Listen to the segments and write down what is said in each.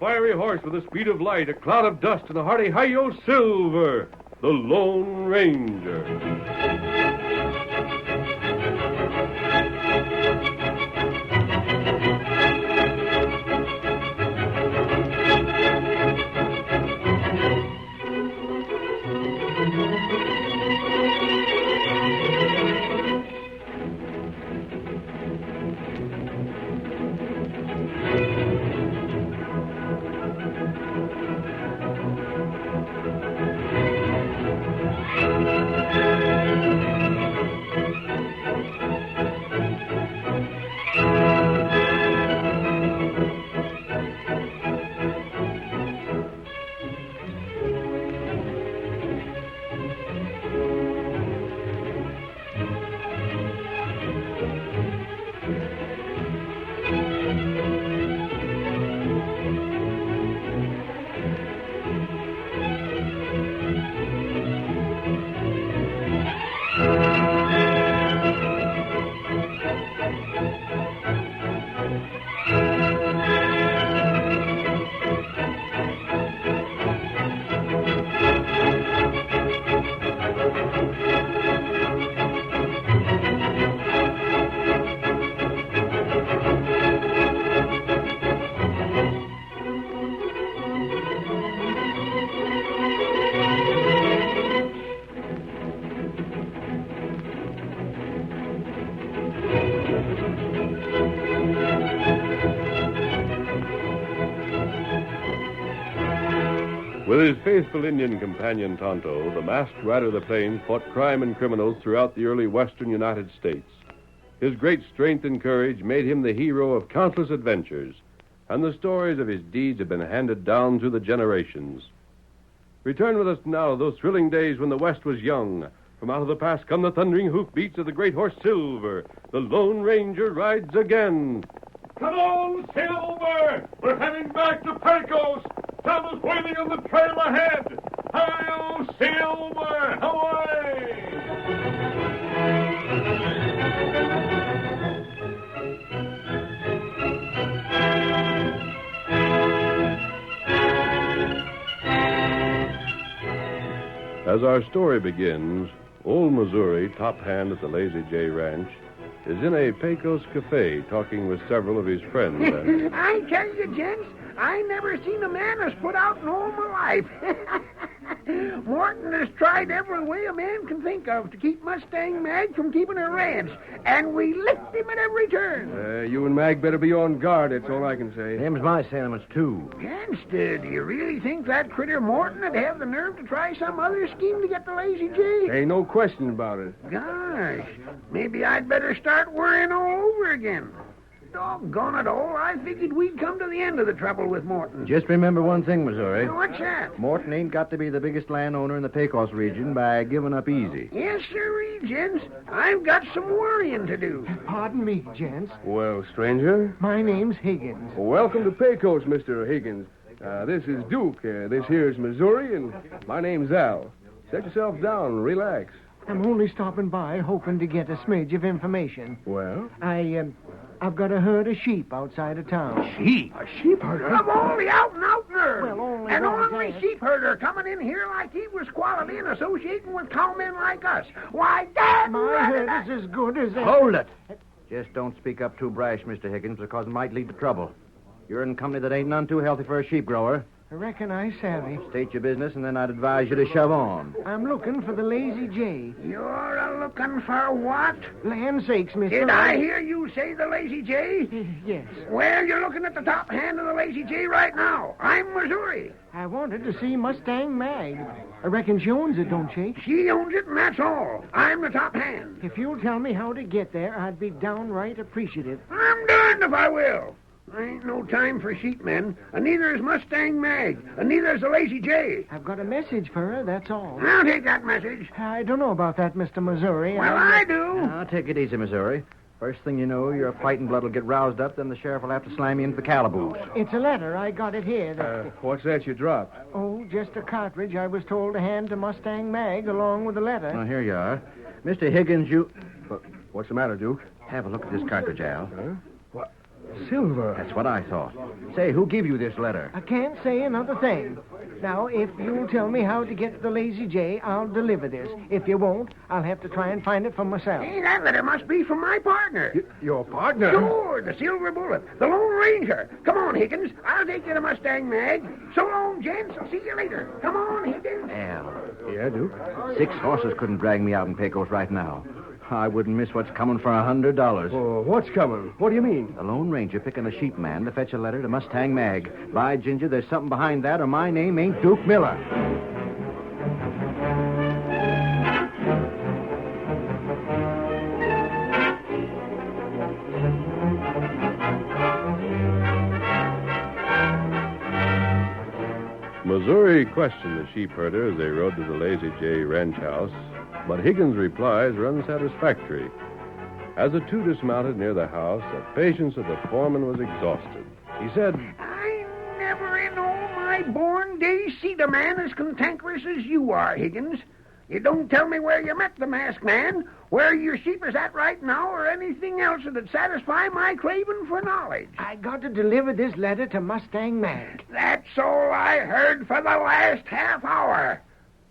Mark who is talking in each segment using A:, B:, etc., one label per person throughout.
A: fiery horse with the speed of light, a cloud of dust, and a hearty hi-yo Silver, the Lone Ranger. With his faithful Indian companion Tonto, the masked rider of the plains fought crime and criminals throughout the early western United States. His great strength and courage made him the hero of countless adventures, and the stories of his deeds have been handed down through the generations. Return with us now to those thrilling days when the West was young. From out of the past come the thundering hoofbeats of the great horse Silver. The Lone Ranger rides again. Come on, Silver! We're heading back to Pecos. Tom is waiting on the trail ahead. Hi-yo, Silver! Away! As our story begins, old Missouri, top hand at the Lazy J Ranch, is in a Pecos cafe talking with several of his friends.
B: I tell you, gents, I never seen a man as put out in all my life. Morton has tried every way a man can think of to keep Mustang Mag from keeping her ranch, and we licked him at every turn.
C: You and Mag better be on guard, that's all I can say.
D: Them's my sentiments, too.
B: Gents, do you really think that critter Morton would have the nerve to try some other scheme to get the Lazy J?
C: Ain't no question about it.
B: Gosh, maybe I'd better start worrying all over again. Doggone it all, I figured we'd come to the end of the trouble with Morton.
D: Just remember one thing, Missouri.
B: What's that?
D: Morton ain't got to be the biggest landowner in the Pecos region by giving up easy.
B: Yes, sir, gents. I've got some worrying to do.
E: Pardon me, gents.
C: Well, stranger.
E: My name's Higgins.
C: Welcome to Pecos, Mr. Higgins. This is Duke. This here's Missouri, and my name's Al. Set yourself down and relax.
E: I'm only stopping by hoping to get a smidge of information.
C: Well?
E: I've got a herd of sheep outside of town.
C: Sheep? A sheep herder?
B: Of all the out-and-out nerds.
E: Well, only
B: an
E: one
B: ornery
E: can.
B: sheep herder coming in here like he was quality and associating with cowmen like us. Why, Dad...
E: My herd is as good as...
D: Hold it! Just don't speak up too brash, Mr. Higgins, because it might lead to trouble. You're in company that ain't none too healthy for a sheep grower.
E: I reckon I savvy.
D: State your business, and then I'd advise you to shove on.
E: I'm looking for the Lazy J.
B: You're a-looking for what?
E: Land sakes, Mr.
B: Did I hear you say the Lazy J?
E: Yes.
B: Well, you're looking at the top hand of the Lazy J right now. I'm Missouri.
E: I wanted to see Mustang Mag. I reckon she owns it, don't she?
B: She owns it, and that's all. I'm the top hand.
E: If you'll tell me how to get there, I'd be downright appreciative.
B: I'm darned if I will. I ain't no time for sheepmen, and neither is Mustang Mag, and neither is the Lazy J.
E: I've got a message for her, that's all.
B: I'll take that message.
E: I don't know about that, Mr. Missouri.
B: Well, I do.
D: Now, take it easy, Missouri. First thing you know, your fighting blood will get roused up, then the sheriff will have to slam you into the calaboose.
E: It's a letter. I got it here.
C: What's that you dropped?
E: Oh, just a cartridge I was told to hand to Mustang Mag along with the letter.
D: Now, here you are. Mr. Higgins, you...
C: What's the matter, Duke?
D: Have a look at this cartridge, Al.
C: Huh? What? Silver.
D: That's what I thought. Say, who gave you this letter?
E: I can't say another thing. Now, if you'll tell me how to get to the Lazy J, I'll deliver this. If you won't, I'll have to try and find it for myself.
B: Hey, that letter must be from my partner.
C: Your partner?
B: Sure, the Silver Bullet, the Lone Ranger. Come on, Higgins. I'll take you to Mustang Mag. So long, gents. I'll see you later. Come on, Higgins.
D: Al,
C: Yeah, Duke.
D: 6 horses couldn't drag me out in Pecos right now. I wouldn't miss what's coming for $100.
C: Oh, what's coming? What do you mean?
D: The Lone Ranger picking a sheep man to fetch a letter to Mustang Mag. By Ginger, there's something behind that, or my name ain't Duke Miller.
A: Missouri questioned the sheep herder as they rode to the Lazy J ranch house, but Higgins' replies were unsatisfactory. As the two dismounted near the house, the patience of the foreman was exhausted. He said,
B: I never in all my born days seen a man as cantankerous as you are, Higgins. You don't tell me where you met the masked man, where your sheep is at right now, or anything else that'd satisfy my craving for knowledge.
E: I got to deliver this letter to Mustang Mag.
B: That's all I heard for the last half hour.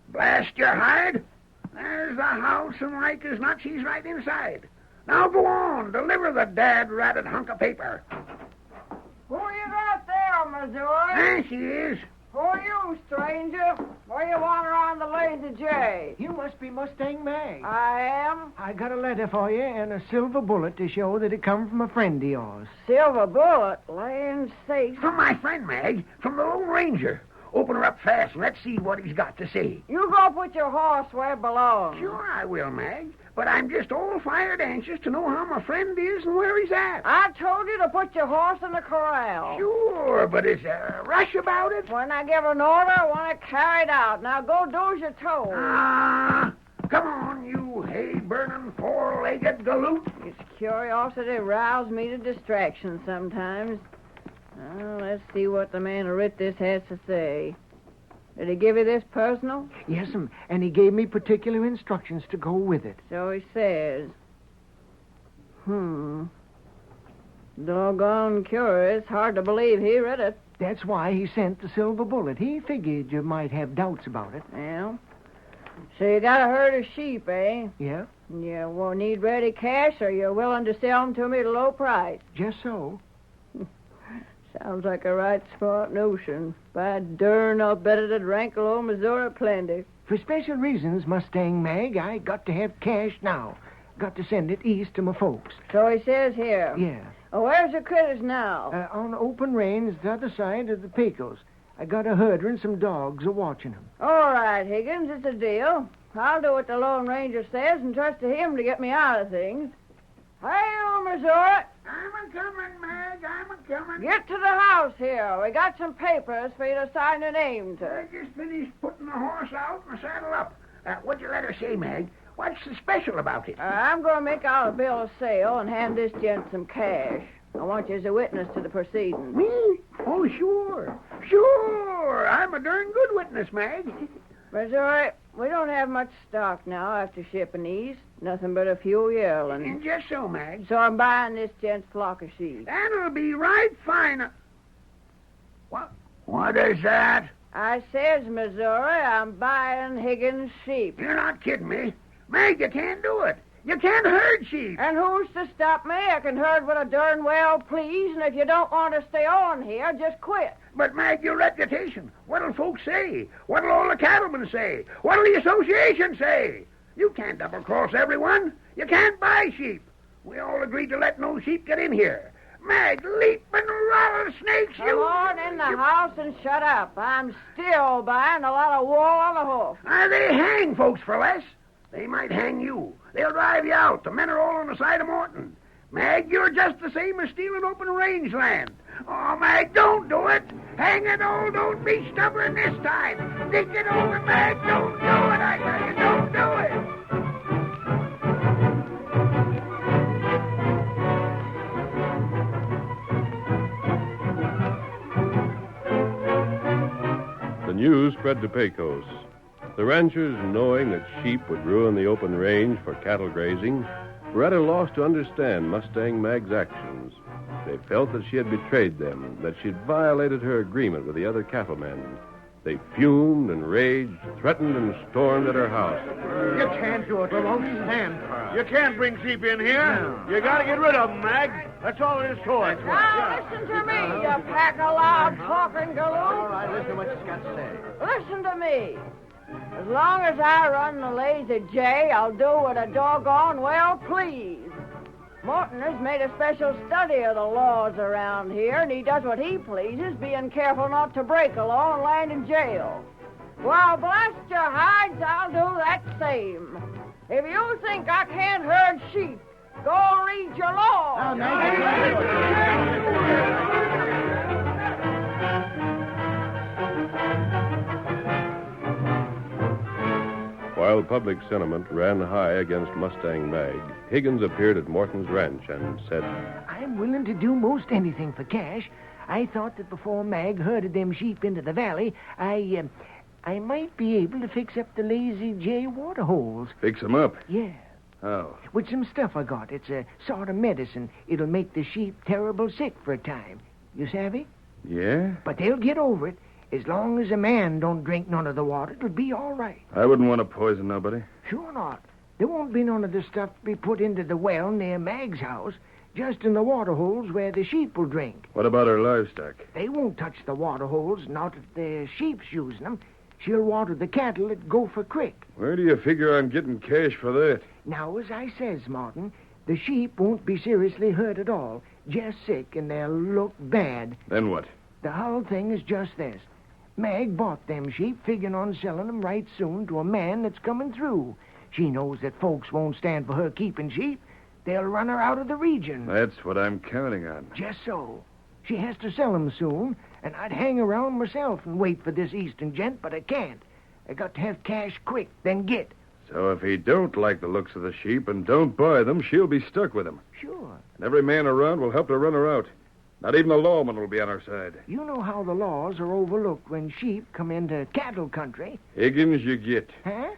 B: Blast your hide. There's the house, and like as not, she's right inside. Now go on, deliver the dad-ratted hunk of paper.
F: Who you got there, Missouri?
B: There she is.
F: Who are you, stranger? Where you want around the Lazy J?
E: You must be Mustang Mag.
F: I am.
E: I got a letter for you and a silver bullet to show that it come from a friend of yours.
F: Silver bullet, land sakes.
B: From my friend, Mag, from the Lone Ranger. Open her up fast and let's see what he's got to say.
F: You go put your horse where it belongs.
B: Sure I will, Mag. But I'm just all fired anxious to know how my friend is and where he's at.
F: I told you to put your horse in the corral.
B: Sure, but is there a rush about it?
F: When I give an order, I want it carried out. Now go do as you're told.
B: Come on, you hay-burning, four-legged galoot.
F: His curiosity roused me to distraction sometimes. Well, let's see what the man who writ this has to say. Did he give you this personal?
E: Yes'm, and he gave me particular instructions to go with it.
F: So he says. Doggone curious. Hard to believe he read it.
E: That's why he sent the silver bullet. He figured you might have doubts about it.
F: Well, so you got a herd of sheep, eh?
E: Yeah,
F: You won't need ready cash, or you're willing to sell them to me at a low price?
E: just so.
F: Sounds like a right smart notion. By darn, I'll bet it'd rankle old Missouri plenty.
E: For special reasons, Mustang Mag, I got to have cash now. Got to send it east to my folks.
F: So he says here.
E: Yeah.
F: Oh, where's the critters now?
E: On the open range, the other side of the Pecos. I got a herder and some dogs a-watching them.
F: All right, Higgins, it's a deal. I'll do what the Lone Ranger says and trust to him to get me out of things. Hi-yo, Missouri.
B: I'm a-coming, Mag, I'm a-coming.
F: Get to the house here. We got some papers for you to sign your name to.
B: I just finished putting the horse out and saddle up. What'd you let her say, Mag? What's so special about it?
F: I'm going to make out a bill of sale and hand this gent some cash. I want you as a witness to the proceedings.
B: Me? Oh, sure. Sure. I'm a darn good witness, Mag.
F: Missouri, we don't have much stock now after shipping these. Nothing but a few yearlings.
B: And just so, Mag.
F: So I'm buying this gent's flock of sheep.
B: That'll be right fine. What is that?
F: I says, Missouri, I'm buying Higgins' sheep.
B: You're not kidding me. Mag, you can't do it. You can't herd sheep.
F: And who's to stop me? I can herd what I darn well please, and if you don't want to stay on here, just quit.
B: But, Mag, your reputation. What'll folks say? What'll all the cattlemen say? What'll the association say? You can't double-cross everyone. You can't buy sheep. We all agreed to let no sheep get in here. Mag, leaping rattlesnakes,
F: Come on in the house and shut up. I'm still buying a lot of wool on the hoof.
B: They hang folks for less. They might hang you. They'll drive you out. The men are all on the side of Morton. Mag, you're just the same as stealing open rangeland. Oh, Mag, don't do it. Hang it all. Don't be stubborn this time. Think it over, Mag. Don't do it. I tell you, don't do it.
A: The news spread to Pecos. The ranchers, knowing that sheep would ruin the open range for cattle grazing, were at a loss to understand Mustang Mag's actions. They felt that she had betrayed them, that she'd violated her agreement with the other cattlemen. They fumed and raged, threatened and stormed at her house.
B: You can't do it. We won't stand for it.
G: You can't bring sheep in here. You got to get rid of them, Mag. That's all there is to it.
F: Now listen to me, you pack of loud talking galoot.
D: All right, listen to what she's got to say.
F: Listen to me. As long as I run the Lazy J, I'll do what a doggone well please. Morton has made a special study of the laws around here, and he does what he pleases, being careful not to break a law and land in jail. Well, blast your hides, I'll do that same. If you think I can't herd sheep, go read your law.
A: While public sentiment ran high against Mustang Mag, Higgins appeared at Morton's ranch and said,
E: I'm willing to do most anything for cash. I thought that before Mag herded them sheep into the valley, I might be able to fix up the Lazy J water holes.
C: Fix 'em up.
E: Yeah.
C: Oh.
E: With some stuff I got. It's a sort of medicine. It'll make the sheep terrible sick for a time. You savvy?
C: Yeah?
E: But they'll get over it. As long as a man don't drink none of the water, it'll be all right.
C: I wouldn't want to poison nobody.
E: Sure not. There won't be none of the stuff be put into the well near Mag's house, just in the water holes where the sheep will drink.
C: What about her livestock?
E: They won't touch the water holes, not if the sheep's using them. She'll water the cattle at Gopher Creek.
C: Where do you figure on getting cash for that?
E: Now, as I says, Martin, the sheep won't be seriously hurt at all, just sick, and they'll look bad.
C: Then what?
E: The whole thing is just this. Mag bought them sheep, figuring on selling them right soon to a man that's coming through. She knows that folks won't stand for her keeping sheep. They'll run her out of the region.
C: That's what I'm counting on.
E: Just so. She has to sell them soon, and I'd hang around myself and wait for this eastern gent, but I can't. I got to have cash quick, then get.
C: So if he don't like the looks of the sheep and don't buy them, she'll be stuck with them.
E: Sure.
C: And every man around will help to run her out. Not even the lawman will be on her side.
E: You know how the laws are overlooked when sheep come into cattle country.
C: Higgins, you get.
E: Huh?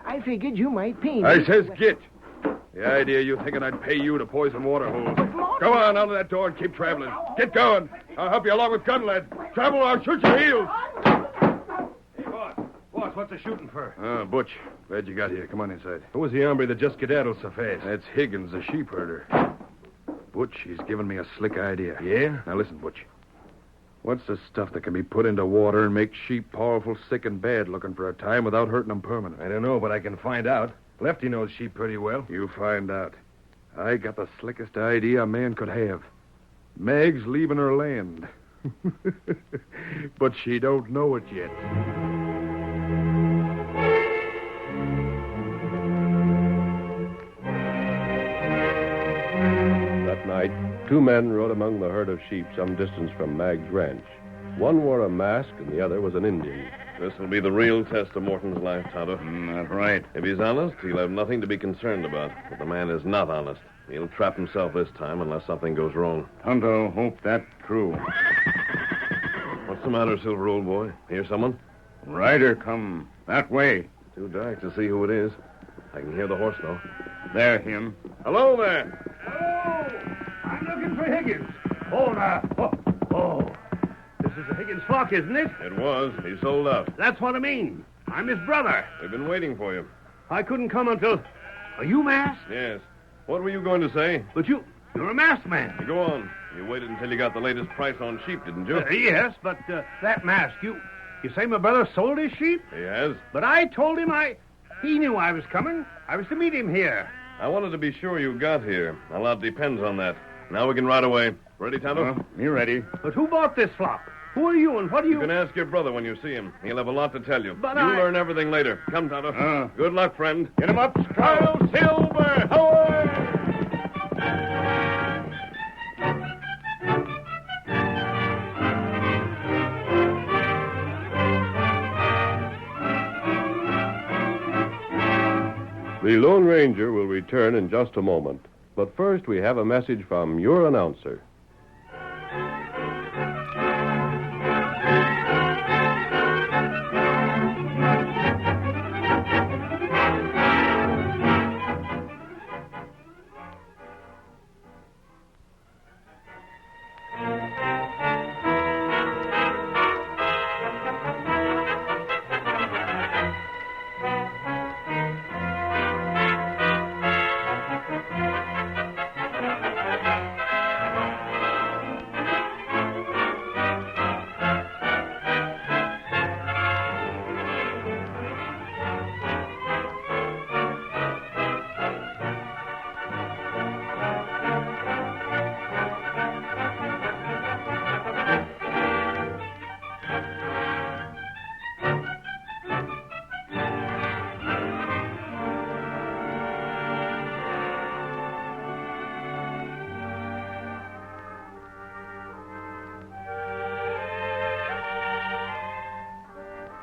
E: I figured you might pay me.
C: I says get. The idea you thinking I'd pay you to poison water holes. Go on out of that door and keep traveling. Get going. I'll help you along with gun lead. Travel or I'll shoot your heels.
G: Hey, boss, what's the shooting for?
C: Butch. Glad you got here. Come on inside.
G: Who was the hombre that just skedaddled so fast?
C: That's Higgins, the sheep herder. Butch, he's given me a slick idea.
G: Yeah?
C: Now listen, Butch. What's the stuff that can be put into water and make sheep powerful sick and bad looking for a time without hurting them permanent?
G: I don't know, but I can find out. Lefty knows sheep pretty well.
C: You find out. I got the slickest idea a man could have. Meg's leaving her land. But she don't know it yet.
A: That night, two men rode among the herd of sheep some distance from Mag's ranch. One wore a mask and the other was an Indian.
H: This will be the real test of Morton's life, Tonto.
G: That's right.
H: If he's honest, he'll have nothing to be concerned about. But the man is not honest. He'll trap himself this time unless something goes wrong.
G: Tonto, hope that's true.
H: What's the matter, Silver, old boy? Hear someone?
G: Rider come that way.
H: Too dark to see who it is. I can hear the horse, though.
G: There, him.
H: Hello there.
G: Hello. I'm looking for Higgins. Oh, now. Oh. This is the Higgins flock, isn't it?
H: It was. He sold out.
G: That's what I mean. I'm his brother.
H: We've been waiting for you.
G: I couldn't come until... Are you masked?
H: Yes. What were you going to say?
G: But you're a masked man.
H: Go on. You waited until you got the latest price on sheep, didn't you?
G: Yes, but that mask, you say my brother sold his sheep?
H: He has.
G: But I told him he knew I was coming. I was to meet him here.
H: I wanted to be sure you got here. A lot depends on that. Now we can ride away. Ready, Tonto?
G: Me ready. But who bought this flock? Who are you and what do you...
H: You can ask your brother when you see him. He'll have a lot to tell you.
G: But
H: You'll learn everything later. Come, Tonto. Good luck, friend.
G: Get him up,
H: Kyle Silver! Away!
A: The Lone Ranger will return in just a moment. But first, we have a message from your announcer.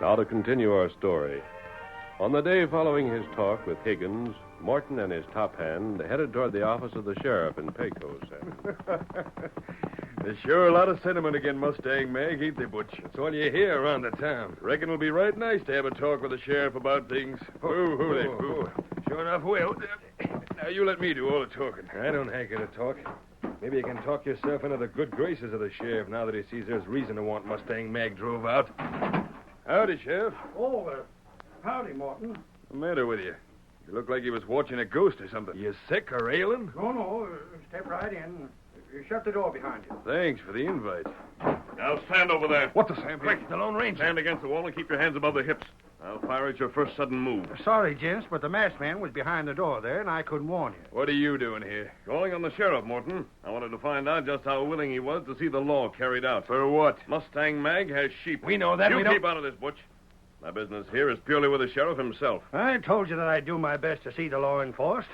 A: Now to continue our story. On the day following his talk with Higgins, Morton and his top hand headed toward the office of the sheriff in Pecos.
C: There's sure a lot of sentiment against Mustang Mag, ain't they, Butch? That's all you hear around the town. Reckon it'll be right nice to have a talk with the sheriff about things. Sure enough, will. Now, you let me do all the talking. I don't hanker to talk. Maybe you can talk yourself into the good graces of the sheriff now that he sees there's reason to want Mustang Mag drove out. Howdy, Sheriff.
G: Oh, howdy, Morton.
C: What's the matter with you? You look like you was watching a ghost or something. You sick or ailing?
G: No, step right in. You shut the door behind you.
C: Thanks for the invite.
H: Now stand over there.
C: What the Sam?
H: Quick,
C: the Lone Ranger.
H: Stand against the wall and keep your hands above the hips. I'll fire at your first sudden move.
G: Sorry, gents, but the masked man was behind the door there, and I couldn't warn you.
C: What are you doing here?
H: Calling on the sheriff, Morton. I wanted to find out just how willing he was to see the law carried out.
C: For what?
H: Mustang Mag has sheep.
C: We know that.
H: You
C: we don't...
H: keep out of this, Butch. My business here is purely with the sheriff himself.
G: I told you that I'd do my best to see the law enforced.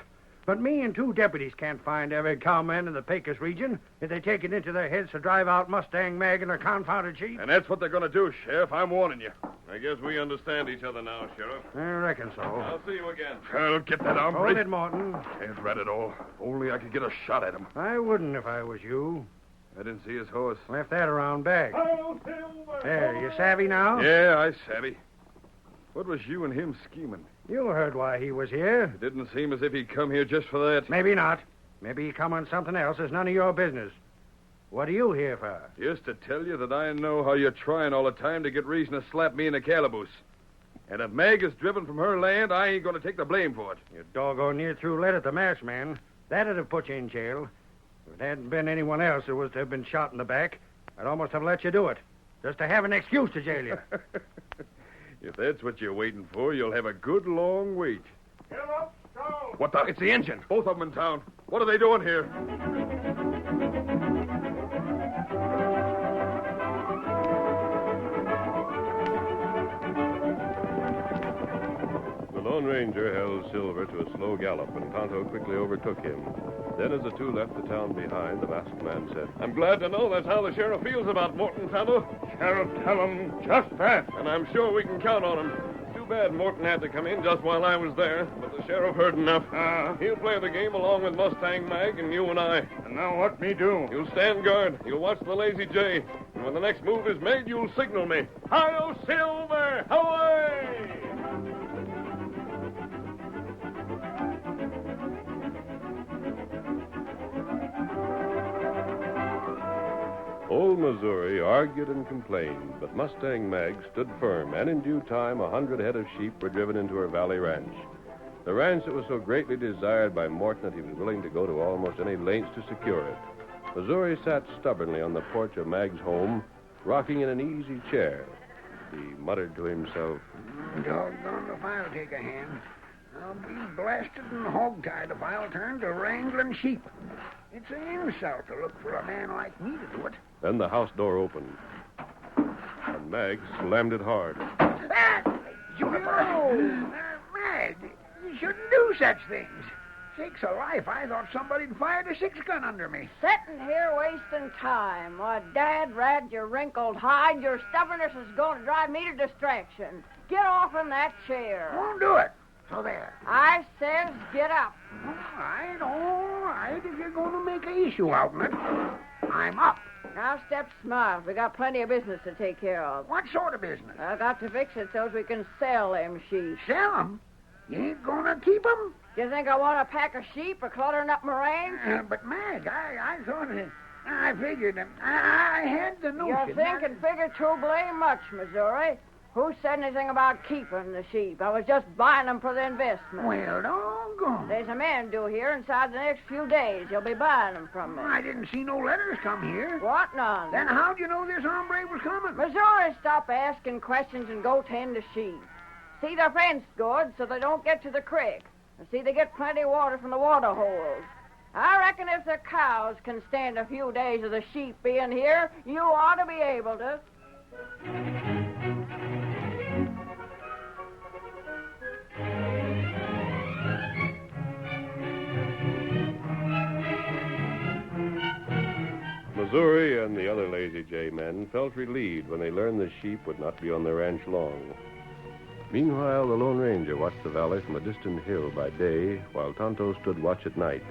G: But me and 2 deputies can't find every cowman in the Pecos region if they take it into their heads to drive out Mustang Mag and her confounded sheep.
C: And that's what they're going to do, Sheriff. I'm warning you.
H: I guess we understand each other now, Sheriff.
G: I reckon so.
H: I'll see you again.
C: I'll get that hombre.
G: Hold it, Morton.
C: Can't rat it all. If only I could get a shot at him.
G: I wouldn't if I was you.
C: I didn't see his horse.
G: Left that around back. There, you savvy now?
C: Yeah, I savvy. What was you and him scheming?
G: You heard why he was here.
C: It didn't seem as if he'd come here just for that.
G: Maybe not. Maybe he come on something else. It's none of your business. What are you here for?
C: Just to tell you that I know how you're trying all the time to get reason to slap me in the calaboose. And if Meg is driven from her land, I ain't going to take the blame for it.
G: You doggone near threw lead at the masked man. That'd have put you in jail. If it hadn't been anyone else who was to have been shot in the back, I'd almost have let you do it. Just to have an excuse to jail you.
C: If that's what you're waiting for, you'll have a good long wait. What the? It's the engine. Both of them in town. What are they doing here?
A: The Lone Ranger held Silver to a slow gallop, and Tonto quickly overtook him. Then, as the two left the town behind, the masked man said,
H: I'm glad to know that's how the sheriff feels about Morton, Tonto.
C: Sheriff, tell him just that.
H: And I'm sure we can count on him. Too bad Morton had to come in just while I was there, but the sheriff heard enough. He'll play the game along with Mustang Mag and you and I.
C: And now what me do?
H: You'll stand guard. You'll watch the Lazy J. And when the next move is made, you'll signal me. Hi-yo, Silver! Away!
A: Old Missouri argued and complained, but Mustang Mag stood firm, and in due time 100 head of sheep were driven into her valley ranch. The ranch that was so greatly desired by Morton that he was willing to go to almost any lengths to secure it. Missouri sat stubbornly on the porch of Mag's home, rocking in an easy chair. He muttered to himself,
B: Doggone if I'll take a hand. I'll be blasted and hog-tied if I'll turn to wrangling sheep. It's an insult to look for a man like me to do it.
A: Then the house door opened, and Mag slammed it hard.
B: Juniper! Mag, you shouldn't do such things. Sakes alive, I thought somebody'd fired a 6-gun under me.
F: Sitting here wasting time. Why, Dad, rat, your wrinkled hide, your stubbornness is going to drive me to distraction. Get off in that chair.
B: Won't do it. So there.
F: I says get up.
B: All right, if you're going to make an issue out of it. I'm up.
F: Now step smart. We got plenty of business to take care of.
B: What sort of business?
F: I got to fix it so's we can sell them sheep.
B: Sell 'em? You ain't going to keep 'em?
F: You think I want a pack of sheep for cluttering up my range?
B: But, Mag, I thought it... I figured... I had the notion...
F: You think and figure too blame much, Missouri. Who said anything about keeping the sheep? I was just buying them for the investment.
B: Well, doggone.
F: There's a man due here inside the next few days. He'll be buying them from me.
B: I didn't see no letters come here.
F: What none?
B: Then how'd you know this hombre was coming?
F: Missouri, stop asking questions and go tend to sheep. See their fence good so they don't get to the creek. And see they get plenty of water from the water holes. I reckon if the cows can stand a few days of the sheep being here, you ought to be able to.
A: Missouri and the other Lazy J men felt relieved when they learned the sheep would not be on their ranch long. Meanwhile, the Lone Ranger watched the valley from a distant hill by day, while Tonto stood watch at night.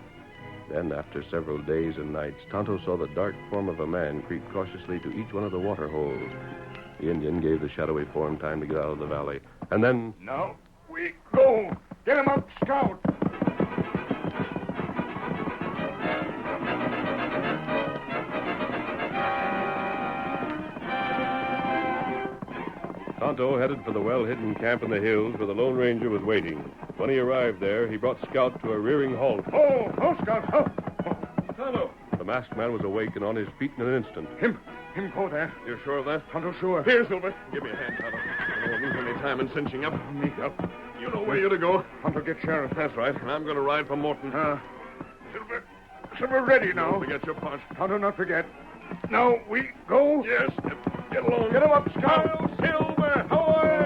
A: Then, after several days and nights, Tonto saw the dark form of a man creep cautiously to each one of the water holes. The Indian gave the shadowy form time to get out of the valley, and then...
C: Now, we go. Get him up, Scout.
A: Tonto headed for the well-hidden camp in the hills where the Lone Ranger was waiting. When he arrived there, he brought Scout to a rearing halt.
C: Oh, Scout. Tonto.
A: The masked man was awake and on his feet in an instant.
C: Him go there. You sure of that? Tonto, sure. Here, Silver. Give me a hand, Tonto. I don't lose any time in cinching up. Me up. You know where you're to go. Tonto, get Sheriff. That's right. And I'm going to ride for Morton. Silver, ready now. Don't forget your punch. Tonto, not forget. Now, we go? Yes. Get along. Get him up, Scout. Silver, away!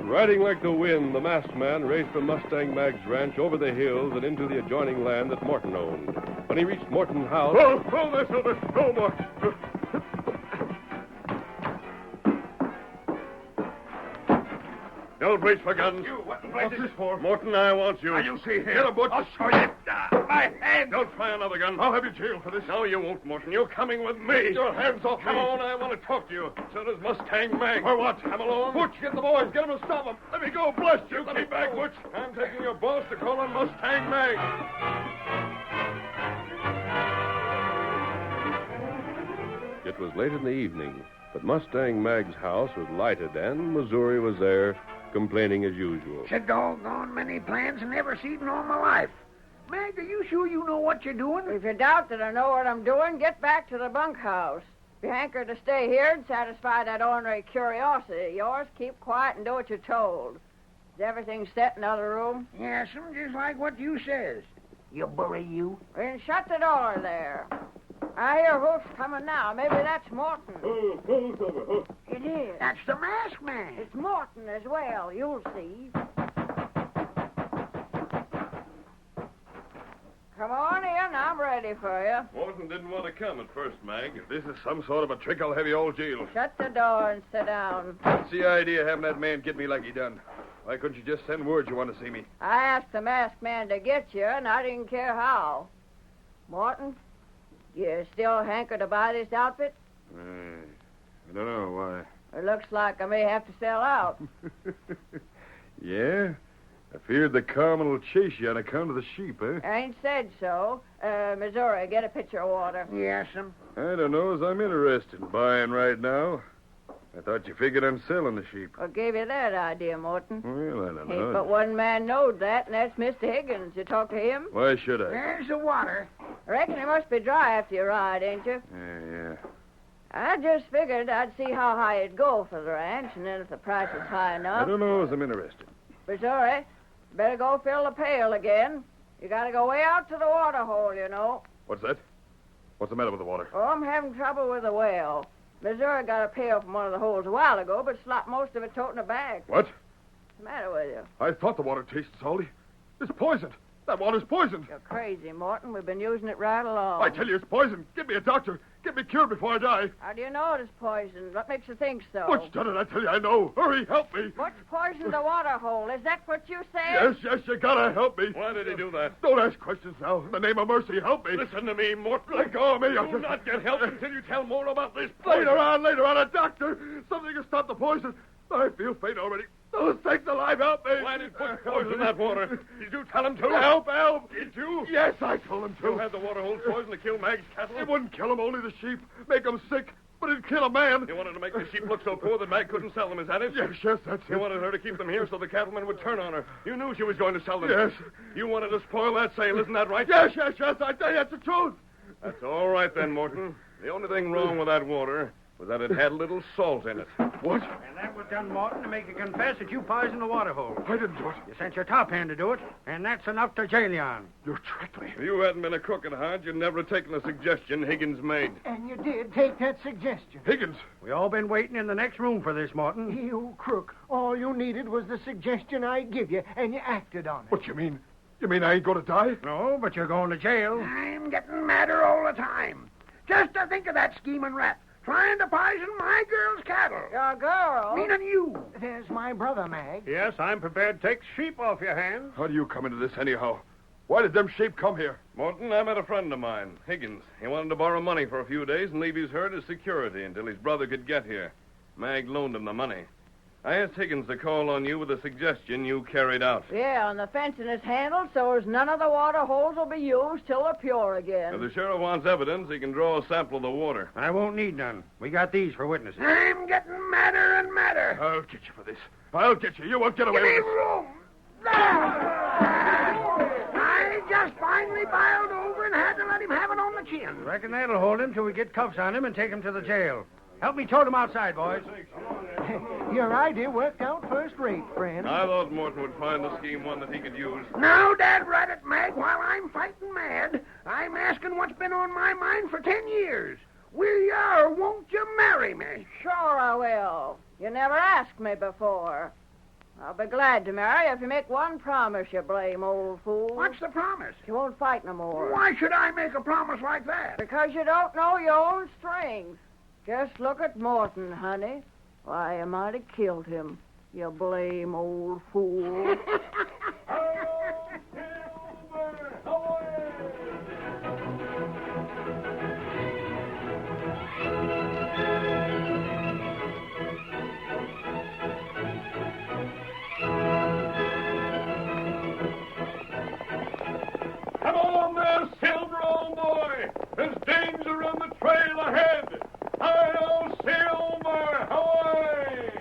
A: Riding like the wind, the masked man raced from Mustang Mag's ranch over the hills and into the adjoining land that Morton owned. When he reached Morton's house...
C: Oh, there, Silver. No more. Don't reach for guns. What's this for? Morton, I want you. Now, you see here. Get a butch. I'll show you. My hand. Don't try another gun. I'll have you jailed for this. No, you won't, Morton. You're coming with me. Get your hands off me. Come on, I want to talk to you. So does Mustang Mag. For what? Come along. Butch, get the boys. Get them to stop them. Let me go. Bless you. Let me back, Butch. I'm taking your boss to call on Mustang Mag.
A: It was late in the evening, but Mustang Mag's house was lighted, and Missouri was there, complaining as usual.
B: It's a doggone many plans I never seen in all my life. Mag, are you sure you know what you're doing?
F: If you doubt that I know what I'm doing, get back to the bunkhouse. If you hanker to stay here and satisfy that ornery curiosity of yours, keep quiet and do what you're told. Is everything set in the other room?
B: Yes, just like what you says. You bury you.
F: Then shut the door there. I hear hoofs coming now. Maybe that's Morton. It is.
B: That's the masked man.
F: It's Morton as well. You'll see. Come on in. I'm ready for you.
C: Morton didn't want to come at first, Mag. If this is some sort of a trick, I'll have you all jailed.
F: Shut the door and sit down.
C: What's the idea of having that man get me like he done? Why couldn't you just send word you want to see me?
F: I asked the masked man to get you, and I didn't care how. Morton, you still hanker to buy this outfit?
C: I don't know why.
F: It looks like I may have to sell out.
C: Yeah? I feared the Carmen will chase you on account of the sheep, eh?
F: I ain't said so. Missouri, get a pitcher of water.
B: Yes'm.
C: I don't know as I'm interested in buying right now. I thought you figured on selling the sheep.
F: What gave you that idea, Morton?
C: Well, I don't
F: Ain't
C: know.
F: but one man knowed that, and that's Mr. Higgins. You talk to him?
C: Why should I?
B: There's the water.
F: I reckon it must be dry after you ride, ain't you?
C: Yeah.
F: I just figured I'd see how high it'd go for the ranch, and then if the price is high
C: I
F: enough...
C: don't know as I'm interested.
F: Missouri, better go fill the pail again. You gotta go way out to the water hole, you know.
C: What's that? What's the matter with the water?
F: Oh, I'm having trouble with the well. Missouri got a pail from one of the holes a while ago, but slopped most of it toting it back.
C: What?
F: What's the matter with you?
C: I thought the water tasted salty. It's poisoned. That water's poisoned.
F: You're crazy, Morton. We've been using it right along.
C: I tell you, it's poison. Get me a doctor. Get me cured before I die.
F: How do you know it's poison? What makes you think so?
C: What's done it? I tell you, I know. Hurry, help me.
F: What's poisoned the water hole? Is that what you said?
C: Yes, you gotta help me.
H: Why did he do that?
C: Don't ask questions now. In the name of mercy, help me.
H: Listen to me, Morton.
C: Let go of me.
H: Do not get help until you tell more about this poison.
C: Later on, a doctor. Something to stop the poison. I feel faint already. Those things alive, help me.
H: Why did Butch poison that water? Did you tell him to?
C: Help.
H: Did you?
C: Yes, I told him to.
H: You had the water hole poison to kill Mag's cattle?
C: It wouldn't kill them, only the sheep. Make them sick, but it'd kill a man.
H: You wanted to make the sheep look so poor that Mag couldn't sell them, is that it?
C: Yes, that's it.
H: You wanted her to keep them here so the cattlemen would turn on her. You knew she was going to sell them.
C: Yes.
H: You wanted to spoil that sale, isn't that right?
C: Yes, I tell you, that's the truth.
H: That's all right then, Morton. The only thing wrong with that water
C: was that it had a little salt in it.
H: What?
G: And that was done, Morton, to make you confess that you poisoned the water hole.
H: I didn't do it.
G: You sent your top hand to do it, and that's enough to jail you on.
H: You tricked me.
C: If you hadn't been a crooked heart, you'd never have taken the suggestion Higgins made.
E: And you did take that suggestion.
H: Higgins.
G: We all been waiting in the next room for this, Morton.
E: You crook. All you needed was the suggestion I give you, and you acted on it.
H: What you mean? You mean I ain't going to die?
G: No, but you're going to jail.
B: I'm getting madder all the time. Just to think of that scheming rat trying to poison my girl's cattle.
F: Your girl?
B: Meaning you.
E: There's my brother, Mag.
G: Yes, I'm prepared to take sheep off your hands.
H: How do you come into this anyhow? Why did them sheep come here?
C: Morton, I met a friend of mine, Higgins. He wanted to borrow money for a few days and leave his herd as security until his brother could get here. Mag loaned him the money. I asked Higgins to call on you with a suggestion you carried out.
F: Yeah, and the fencing is handled so as none of the water holes will be used till they're pure again.
C: If the sheriff wants evidence, he can draw a sample of the water.
G: I won't need none. We got these for witnesses.
B: I'm getting madder and madder.
H: I'll get you for this. I'll get you. You won't get away
B: Give me
H: with this.
B: room. I just finally biled over and had to let him have it on the chin.
G: Reckon that'll hold him till we get cuffs on him and take him to the jail. Help me tote him outside, boys.
E: Your idea worked out first rate, friend.
C: I thought Morton would find the scheme one that he could use.
B: Now, Dad rat it, Mag, while I'm fighting mad, I'm asking what's been on my mind for 10 years. Will you or won't you marry me?
F: Sure I will. You never asked me before. I'll be glad to marry if you make one promise, you blame old fool.
B: What's the promise?
F: You won't fight no more.
B: Why should I make a promise like that?
F: Because you don't know your own strength. Just look at Morton, honey. Why, you might have killed him, you blame old fool.
H: Come on there, Silver, old boy. There's danger on the trail ahead. Hi-yo, Silver, ahoy!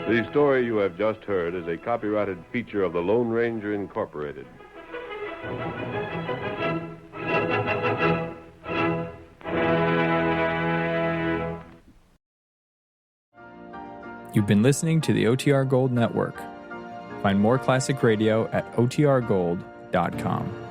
A: The story you have just heard is a copyrighted feature of the Lone Ranger Incorporated.
I: You've been listening to the OTR Gold Network. Find more classic radio at otrgold.com.